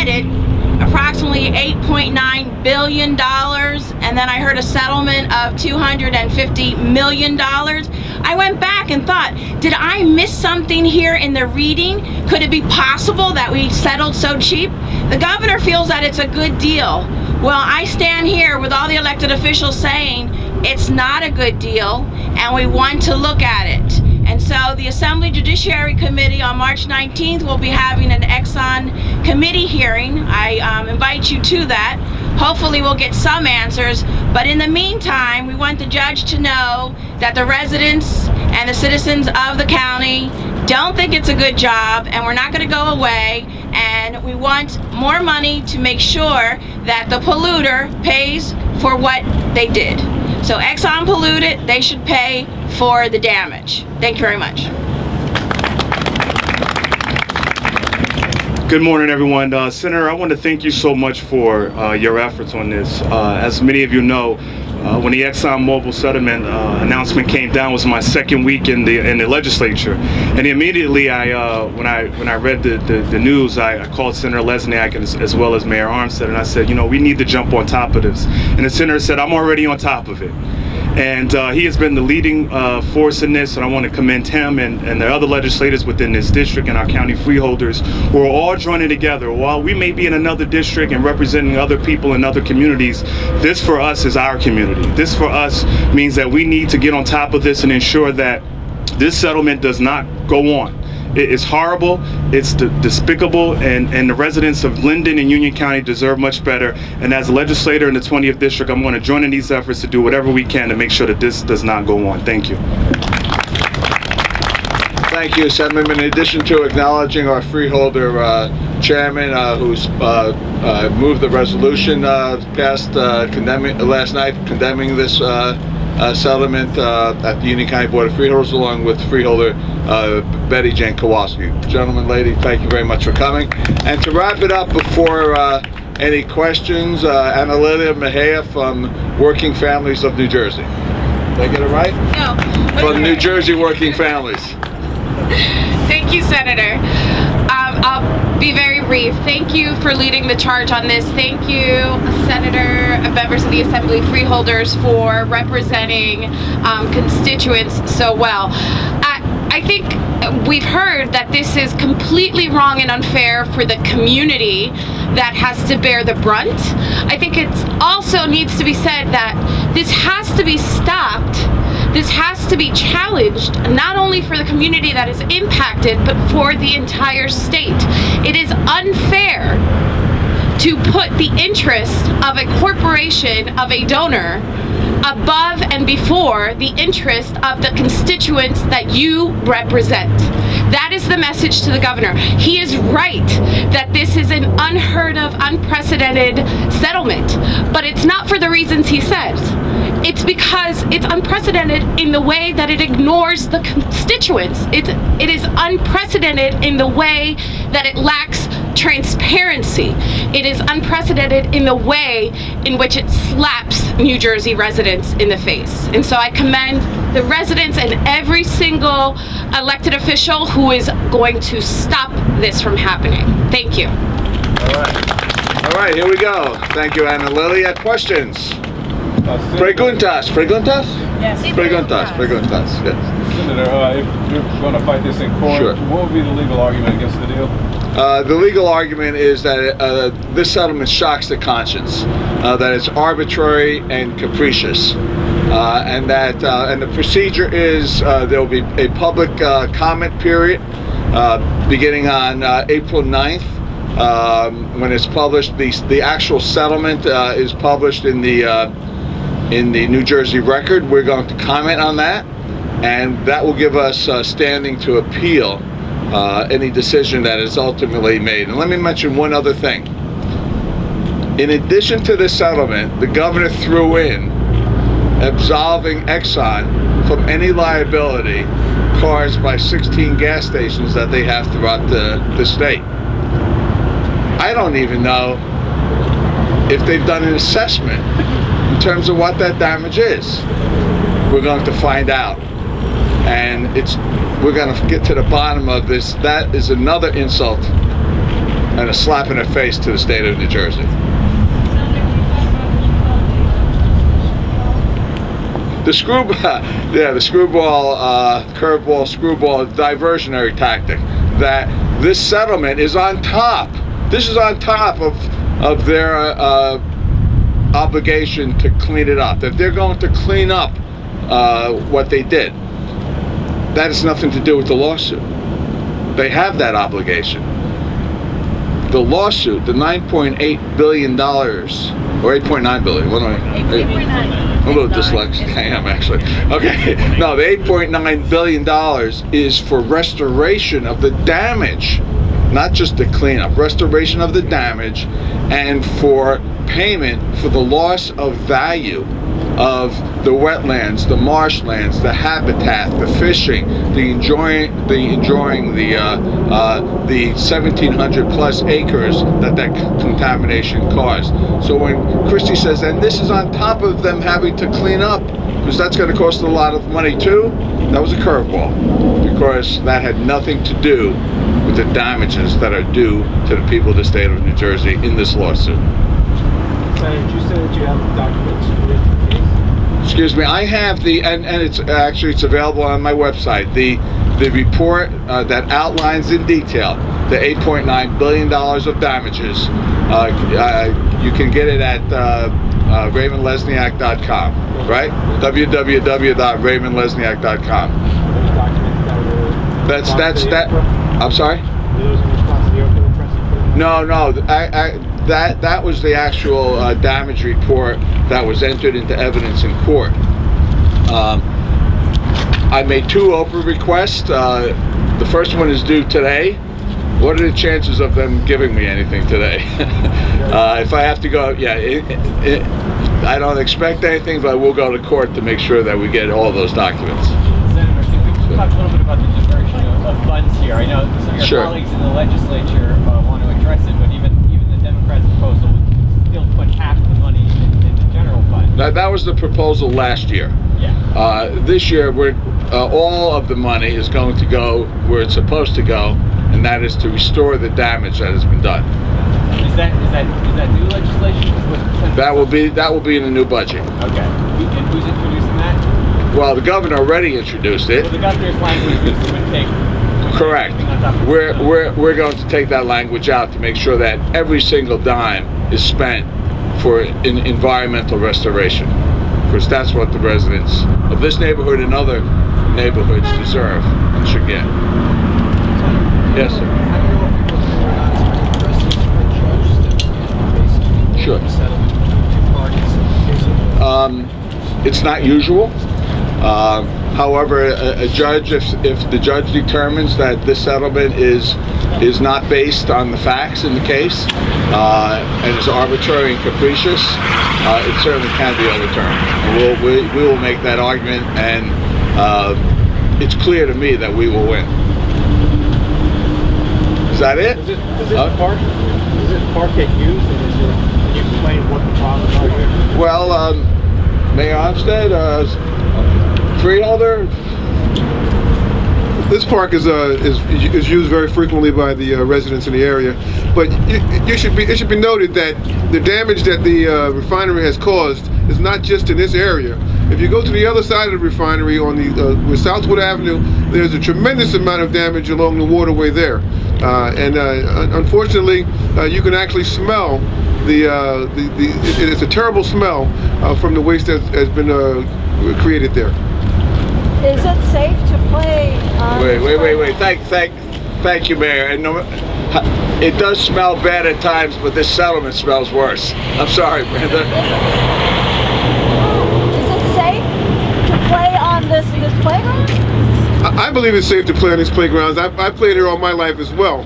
credit approximately $8.9 billion, and then I heard a settlement of $250 million. I went back and thought, did I miss something here in the reading? Could it be possible that we settled so cheap? The governor feels that it's a good deal. Well, I stand here with all the elected officials saying it's not a good deal, and we want to look at it. And so the Assembly Judiciary Committee on March 19th will be having an Exxon committee hearing. I invite you to that. Hopefully we'll get some answers, but in the meantime, we want the judge to know that the residents and the citizens of the county don't think it's a good job, and we're not going to go away, and we want more money to make sure that the polluter pays for what they did. So Exxon polluted, they should pay for the damage. Thank you very much. Good morning, everyone. Senator, I want to thank you so much for your efforts on this. As many of you know, when the Exxon Mobil settlement announcement came down, was my second week in the legislature, and immediately when I read the news, I called Senator Lesniak as well as Mayor Armstead, and I said, you know, we need to jump on top of this. And the senator said, I'm already on top of it. And he has been the leading force in this, and I want to commend him and the other legislators within this district and our county freeholders who are all joining together. While we may be in another district and representing other people in other communities, this for us is our community. This for us means that we need to get on top of this and ensure that this settlement does not go on. It's horrible, it's despicable, and the residents of Linden and Union County deserve much better. And as a legislator in the 20th District, I'm going to join in these efforts to do whatever we can to make sure that this does not go on. Thank you. Thank you, Senator. In addition to acknowledging our freeholder chairman who's moved the resolution passed last night condemning this settlement at the Union County Board of Freeholders, along with freeholder Betty Jane Kowalski. Gentlemen, lady, thank you very much for coming. And to wrap it up, before any questions, Annalena Mejia from Working Families of New Jersey. Did I get it right? No. From New Jersey Working Families. Thank you, Senator. I'll be very brief. Thank you for leading the charge on this. Thank you, Senator, members of the Assembly, freeholders, for representing constituents so well. I think we've heard that this is completely wrong and unfair for the community that has to bear the brunt. I think it also needs to be said that this has to be stopped. This has to be challenged, not only for the community that is impacted, but for the entire state. It is unfair to put the interest of a corporation, of a donor, above and before the interest of the constituents that you represent. That is the message to the governor. He is right that this is an unheard of, unprecedented settlement, but it's not for the reasons he says. It's because it's unprecedented in the way that it ignores the constituents. It is unprecedented in the way that it lacks transparency. It is unprecedented in the way in which it slaps New Jersey residents in the face. And so I commend the residents and every single elected official who is going to stop this from happening. Thank you. All right, here we go. Thank you, Anna Lilia. Questions? Preguntas. Yes. Yes. Senator, if you're going to fight this in court, Sure. What would be the legal argument against the deal? The legal argument is that this settlement shocks the conscience, that it's arbitrary and capricious, and that and the procedure is there will be a public comment period beginning on April 9th. When it's published, the actual settlement is published in the New Jersey Record. We're going to comment on that, and that will give us standing to appeal any decision that is ultimately made. And let me mention one other thing. In addition to this settlement, the governor threw in absolving Exxon from any liability caused by 16 gas stations that they have throughout the state. I don't even know if they've done an assessment in terms of what that damage is. We're going to find out, and we're going to get to the bottom of this. That is another insult and a slap in the face to the state of New Jersey. The curveball, screwball, diversionary tactic. That this settlement is on top. This is on top of their obligation to clean it up. That they're going to clean up what they did. That has nothing to do with the lawsuit. They have that obligation. The lawsuit, the $9.8 billion, or $8.9 billion. What am I? 8.9. I'm a little dyslexic. I am actually. Okay. No, the $8.9 billion is for restoration of the damage, not just the cleanup. Restoration of the damage, and for payment for the loss of value of the wetlands, the marshlands, the habitat, the fishing, the enjoying the 1,700 plus acres that contamination caused. So when Christie says, and this is on top of them having to clean up, because that's going to cost a lot of money too, that was a curveball, because that had nothing to do with the damages that are due to the people of the state of New Jersey in this lawsuit. Senator, did you say that you have documents related to the case? Excuse me, I have and it's available on my website, the report that outlines in detail the $8.9 billion of damages. You can get it at RaymondLesniak.com, right? www.RaymondLesniak.com. That's that. I'm sorry? Were those in response to the open press? No. That was the actual damage report that was entered into evidence in court. I made 2 Oprah requests. The first one is due today. What are the chances of them giving me anything today? If I have to go, I don't expect anything, but I will go to court to make sure that we get all those documents. Senator, can we talk a little bit about the diversion of funds here? I know some of your colleagues in the legislature want to address it, but even the Democrats' proposal would still put half of the money in the general fund. That was the proposal last year. Yeah. This year, all of the money is going to go where it's supposed to go, and that is to restore the damage that has been done. Is that new legislation? That will be in the new budget. Okay. And who's introducing that? Well, the governor already introduced it. Well, the governor's language would take. Correct. We're going to take that language out to make sure that every single dime is spent for environmental restoration, because that's what the residents of this neighborhood and other neighborhoods deserve and should get. Yes, sir. Sure. It's not usual. However, a judge, if the judge determines that this settlement is not based on the facts in the case and is arbitrary and capricious, it certainly can be overturned. And we will make that argument, and it's clear to me that we will win. Is that it? Does this park get used, and can you explain what the problems are here? Well, Mayor Armstead, freeholder. This park is used very frequently by the residents in the area, but it should be noted that the damage that the refinery has caused is not just in this area. If you go to the other side of the refinery on the with Southwood Avenue, there's a tremendous amount of damage along the waterway there, and unfortunately, you can actually smell it's a terrible smell from the waste that has been created there. Is it safe to play on Wait. Thank you, Mayor. And it does smell bad at times, but this settlement smells worse. I'm sorry, Brenda. Is it safe to play on this playground? I believe it's safe to play on these playgrounds. I've played here all my life as well.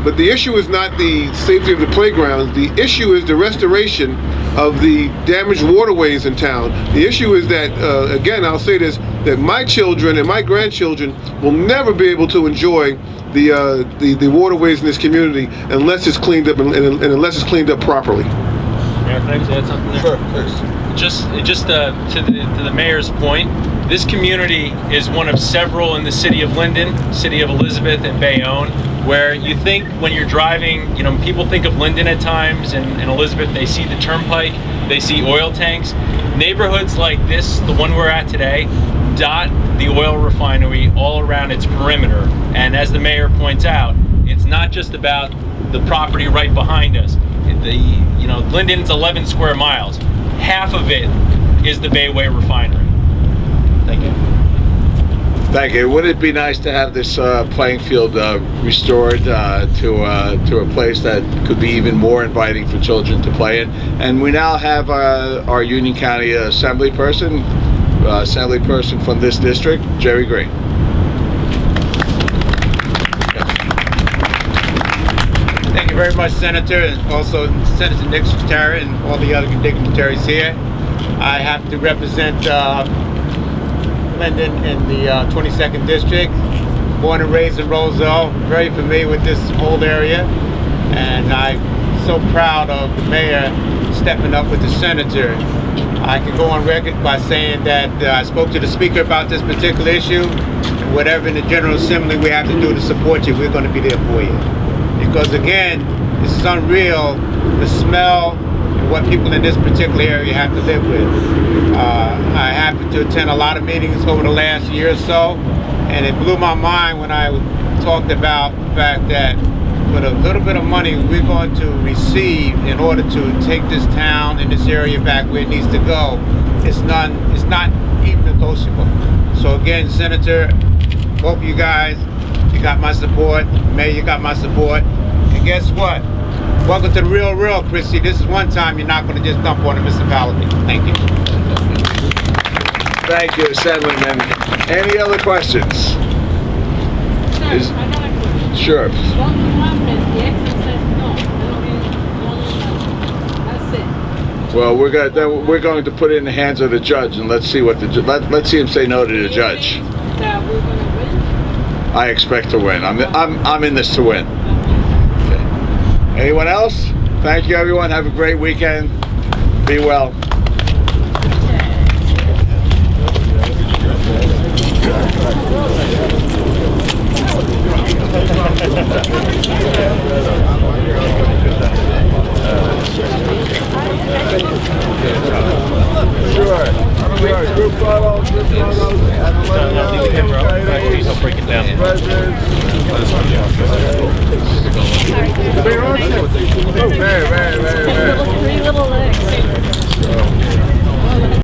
But the issue is not the safety of the playgrounds. The issue is the restoration of the damaged waterways in town. The issue is that, again, I'll say this, that my children and my grandchildren will never be able to enjoy the waterways in this community unless it's cleaned up and unless it's cleaned up properly. Mayor, can I just add something there? Sure, please. Just to the mayor's point, this community is one of several in the city of Linden, city of Elizabeth, and Bayonne where you think when you're driving, you know, people think of Linden at times and Elizabeth, they see the turnpike, they see oil tanks. Neighborhoods like this, the one we're at today, dot the oil refinery all around its perimeter. And as the mayor points out, it's not just about the property right behind us. You know, Linden's 11 square miles. Half of it is the Bayway refinery. Thank you. Thank you. Wouldn't it be nice to have this playing field restored to a place that could be even more inviting for children to play in? And we now have our Union County Assembly person from this district, Jerry Green. Thank you very much, Senator, and also Senator Nick Secretary and all the other dignitaries here. I have to represent Linden in the 22nd District. Born and raised in Roselle, very familiar with this whole area, and I'm so proud of the mayor stepping up with the senator. I can go on record by saying that I spoke to the speaker about this particular issue, and whatever in the General Assembly we have to do to support you, we're going to be there for you. Because again, this is unreal, the smell and what people in this particular area have to live with. I happened to attend a lot of meetings over the last year or so, and it blew my mind when I talked about the fact that with a little bit of money we're going to receive in order to take this town and this area back where it needs to go, it's not even negotiable. So again, Senator, both of you guys, you got my support. Mayor, you got my support. And guess what? Welcome to the real, Christy. This is one time you're not going to just dump on the municipality. Thank you. Thank you, Assemblyman. Any other questions? Sir, I got a question. Sure. One conference, the Exxon says no. That's it. Well, we're going to put it in the hands of the judge, and let's see what let's see him say no to the judge. That we're going to win? I expect to win. I'm in this to win. Okay. Anyone else? Thank you, everyone. Have a great weekend. Be well. Yeah.